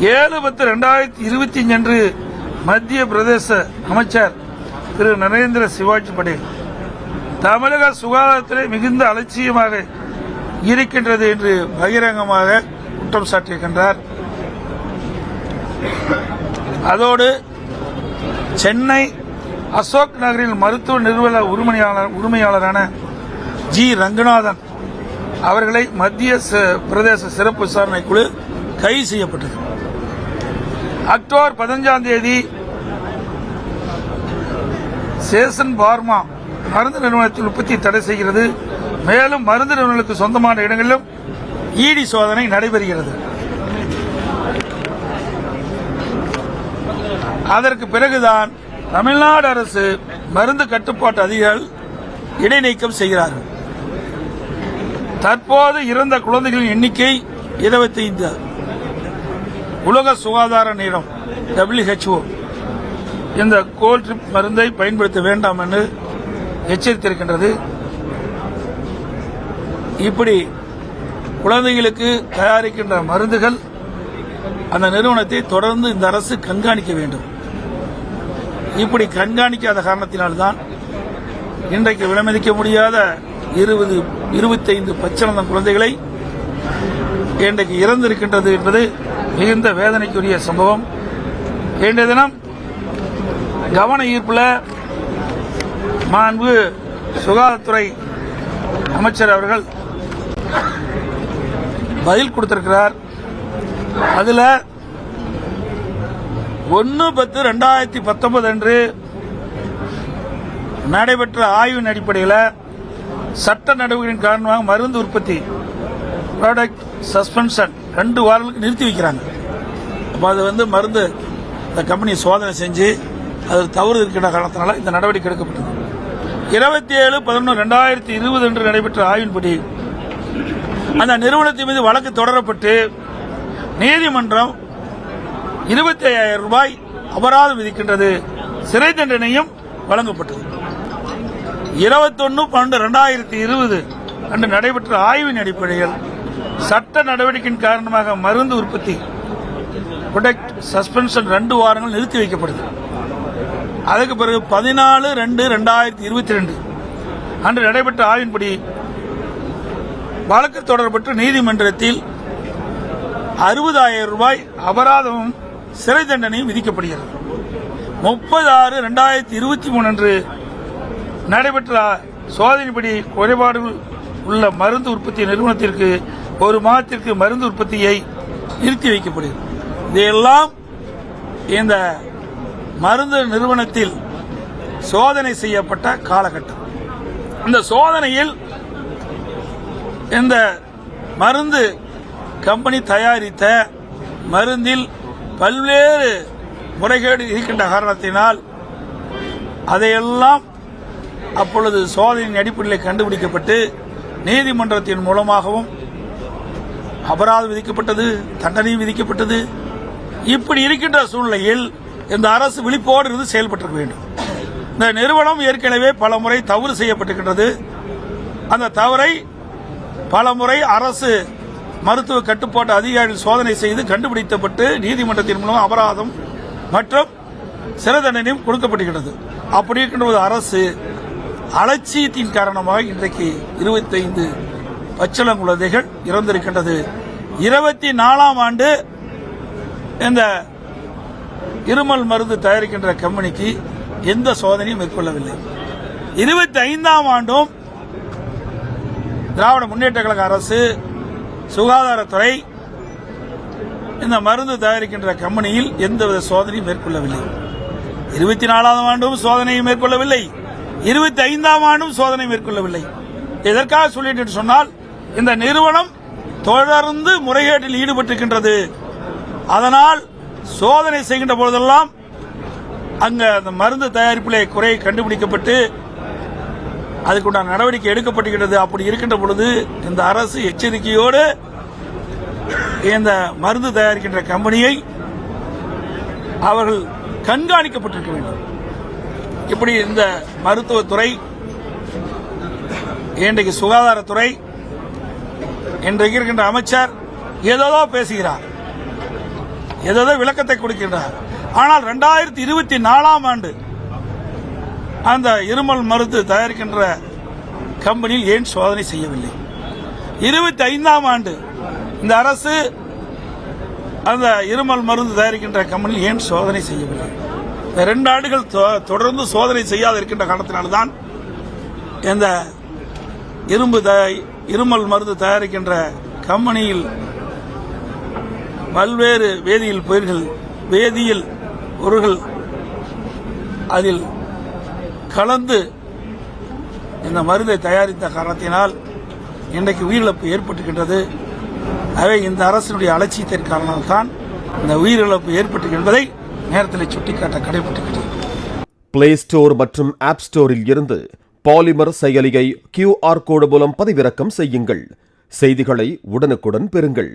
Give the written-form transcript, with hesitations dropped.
7/10/2025 அன்று மத்திய பிரதேச அமைச்சர் திரு நரேந்திர சிவாஜி படேல் தமிழக சுகாதாரத்துறை மிகுந்த அலட்சியமாக இருக்கின்றது என்று பகிரங்கமாக குற்றம் சாட்டியிருக்கின்றார். அதோடு சென்னை அசோக் நகரில் மருத்துவ நிறுவன உரிமையாளரான ஜி ரங்கநாதன் அவர்களை மத்திய பிரதேச சிறப்பு விசாரணை குழு கைது செய்யப்பட்டது. அக்டோபர் 15ஆம் தேதி சேசன் பார்மா மருந்து நிறுவனத்தில் உற்பத்தி தடை செய்கிறது. மேலும் மருந்து நிறுவனங்களுக்கு சொந்தமான இடங்களிலும் இடி சோதனை நடைபெறுகிறது. அதற்கு பிறகுதான் தமிழ்நாடு அரசு மருந்து கட்டுப்பாட்டு அதிகாரிகள் இடைநீக்கம் செய்கிறார்கள். தற்போது இறந்த குழந்தைகளின் எண்ணிக்கை 25. உலக சுகாதார நிறுவனம் WHO இந்த கோல்ட்ரிப் மருந்தை பயன்படுத்த வேண்டாம் என்று எச்சரித்திருக்கின்றது. இப்படி குழந்தைகளுக்கு தயாரிக்கின்ற மருந்துகள் அந்த நிறுவனத்தை தொடர்ந்து இந்த அரசு கண்காணிக்க வேண்டும். இப்படி கண்காணிக்காத காரணத்தினால்தான் இன்றைக்கு விலைமதிக்க முடியாத 20-25 பச்சிளம் குழந்தைகளை இன்றைக்கு இறந்திருக்கின்றது என்பது மிகுந்த வேதனைக்குரிய சம்பவம். இன்றைய தினம் கவன ஈர்ப்பில் மாண்பு சுகாதாரத்துறை அமைச்சர் அவர்கள் பதில் கொடுத்திருக்கிறார். அதில் 1/10/2019 அன்று நடைபெற்ற ஆய்வின் அடிப்படையில் சட்ட நடவடிக்கையின் காரணமாக மருந்து உற்பத்தி ப்ராடக்ட் சஸ்பென்ஷன் 2 வாரங்களுக்கு நிறுத்தி வைக்கிறாங்க. அப்போ அது மருந்து இந்த கம்பெனி சோதனை செஞ்சு அது தவறு இருக்கின்ற காரணத்தினால இந்த நடவடிக்கை எடுக்கப்பட்டது. 27/11/2020 அன்று நடைபெற்ற ஆய்வின்படி அந்த நிறுவனத்தின் மீது வழக்கு தொடரப்பட்டு நீதிமன்றம் 25,000 ரூபாய் அபராதம் விதிக்கின்றது. சிறை தண்டனையும் வழங்கப்பட்டது. 21/12/2020 அன்று நடைபெற்ற ஆய்வின் அடிப்படையில் சட்ட நடவடிக்கையின் காரணமாக மருந்து உற்பத்தி ப்ராடக்ட் சஸ்பென்ஷன் 2 வாரங்கள் நிறுத்தி வைக்கப்படுது. அதுக்கு பிறகு 14/2/2022 அன்று நடைபெற்ற ஆய்வின்படி வழக்கு தொடரப்பட்டு நீதிமன்றத்தில் 60,000 ரூபாய் அபராதமும் சிறை தண்டனையும் விதிக்கப்படுகிறது. 30/6/2023 அன்று நடைபெற்ற சோதனைப்படி குறைபாடுகள் உள்ள மருந்து உற்பத்தி நிறுவனத்திற்கு 1 மாதத்திற்கு மருந்து உற்பத்தியை நிறுத்தி வைக்கப்படுகிறது. இதையெல்லாம் இந்த மருந்து நிறுவனத்தில் சோதனை செய்யப்பட்ட காலகட்டம். இந்த சோதனையில் இந்த மருந்து கம்பெனி தயாரித்த மருந்தில் பல்வேறு முறைகேடு இருக்கின்ற காரணத்தினால் அதையெல்லாம் அப்பொழுது சோதனையின் அடிப்படையில் கண்டுபிடிக்கப்பட்டு நீதிமன்றத்தின் மூலமாகவும் அபராதம் விதிக்கப்பட்டது, தண்டனையும் விதிக்கப்பட்டது. இப்படி இருக்கின்ற சூழ்நிலையில் இந்த அரசு விழிப்போடு இருந்து செயல்பட்டிருக்க வேண்டும். இந்த நிறுவனம் ஏற்கனவே பல முறை தவறு செய்யப்பட்டிருக்கின்றது. அந்த தவறை பல முறை அரசு மருத்துவ கட்டுப்பாட்டு அதிகாரிகள் சோதனை செய்து கண்டுபிடிக்கப்பட்டு நீதிமன்றத்தின் மூலம் அபராதம் மற்றும் சிறை தண்டனையும் கொடுக்கப்படுகிறது. அப்படி இருக்கின்ற அரசு அலட்சியத்தின் காரணமாக இன்றைக்கு 25 பச்சிளம் குழந்தைகள் இறந்திருக்கின்றது. 24ஆம் ஆண்டு இந்த இருமல் மருந்து தயாரிக்கின்ற கம்பெனிக்கு எந்த சோதனையும் மேற்கொள்ளவில்லை. 25ஆம் ஆண்டும் திராவிட முன்னேற்ற கழக அரசு சுகாதாரத்துறை இந்த மருந்து தயாரிக்கின்ற கம்பெனியில் எந்தவித சோதனையும் மேற்கொள்ளவில்லை. 24ஆம் ஆண்டும் சோதனையை மேற்கொள்ளவில்லை. 25ஆம் ஆண்டும் சோதனை மேற்கொள்ளவில்லை. எதற்காக சொல்லிட்டு சொன்னால் இந்த நிறுவனம் தொடர்ந்து முறைகேட்டில் ஈடுபட்டிருக்கின்றது. அதனால் சோதனை செய்கின்ற போதெல்லாம் அங்க அந்த மருந்து தயாரிப்பிலே குறை கண்டுபிடிக்கப்பட்டு அதுக்குண்டான நடவடிக்கை எடுக்கப்பட்டிருக்கிறது. அப்படி இருக்கின்ற பொழுது இந்த அரசு எச்சரிக்கையோடு இந்த மருந்து தயாரிக்கின்ற கம்பெனியை அவர்கள் கண்காணிக்கப்பட்டிருக்க வேண்டும். இப்படி இந்த மருத்துவத்துறை, இன்றைக்கு சுகாதாரத்துறை, இன்றைக்கு இருக்கின்ற அமைச்சர் ஏதோ பேசுகிறார். ஏதோ விளக்கத்தை கொடுக்கின்றார். ஆனால் 2024ஆம் ஆண்டு அந்த இருமல் மருந்து தயாரிக்கின்ற கம்பெனியில் ஏன் சோதனை செய்யவில்லை? 25ஆம் ஆண்டு இந்த அரசு அந்த இருமல் மருந்து தயாரிக்கின்ற கம்பெனியில் ஏன் சோதனை செய்யவில்லை? 2 ஆண்டுகள் தொடர்ந்து சோதனை செய்யாது இருக்கின்ற காரணத்தினால்தான் இந்த இருமல் மருந்து தயாரிக்கின்ற கம்பெனியில் பல்வேறு வேதியியல் பொருட்கள் அதில் கலந்து இந்த மருந்தை தயாரித்த காரணத்தினால் இன்றைக்கு உயிரிழப்பு ஏற்பட்டுகின்றது. ஆகவே இந்த அரசினுடைய அலட்சியத்தின் காரணத்தால் இந்த உயிரிழப்பு ஏற்பட்டு என்பதை நேரத்தில் சுட்டிக்காட்ட கடைபிடிக்கின்றது. பிளே ஸ்டோர் மற்றும் ஆப் ஸ்டோரில் இருந்து பாலிமர் செயலியை QR கோடு மூலம் பதிவிறக்கம் செய்யுங்கள். செய்திகளை உடனுக்குடன் பெறுங்கள்.